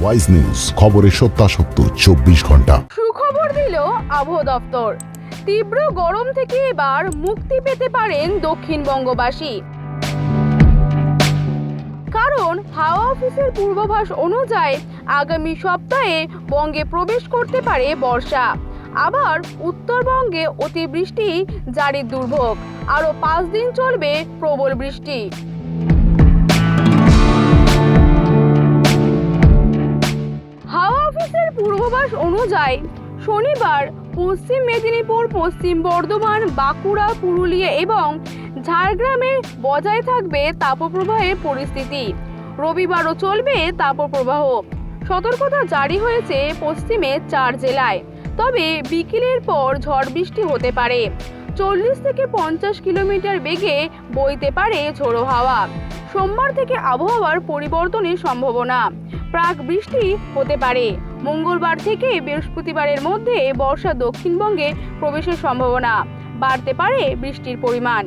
Wise news, খবরের সত্যাসত্য 24 ঘন্টা। সুখবর দিল আবহাওয়া দপ্তর। তীব্র গরম থেকে এবার মুক্তি পেতে পারেন দক্ষিণবঙ্গবাসী। কারণ হাওয়া অফিসের পূর্বাভাস অনুযায়ী আগামী সপ্তাহে বঙ্গে প্রবেশ করতে পারে বর্ষা। আবার উত্তরবঙ্গে অতিবৃষ্টি জারির দুর্ভোগ। আরও 5 দিন চলবে প্রবল বৃষ্টি। হাওয়া অফিসের পূর্বাভাস অনুযায়ী শনিবার পশ্চিম মেদিনীপুর, পশ্চিম বর্ধমান, বাঁকুড়া, পুরুলিয়া এবং ঝাড়গ্রামে বজায় থাকবে তাপপ্রবাহের পরিস্থিতি। রবিবারও চলবে তাপপ্রবাহ। সতর্কতা জারি হয়েছে পশ্চিমে 4 জেলায়। তবে বিকেলের পর ঝড় বৃষ্টি হতে পারে। 40 থেকে 50 কিলোমিটার বেগে বইতে পারে ঝোড়ো হাওয়া। সোমবার থেকে আবহাওয়ার পরিবর্তনের সম্ভাবনা। প্রাক বৃষ্টি হতে পারে। মঙ্গলবার থেকে বৃহস্পতিবারের মধ্যে বর্ষা দক্ষিণবঙ্গে প্রবেশের সম্ভাবনা। বাড়তে পারে বৃষ্টির পরিমাণ।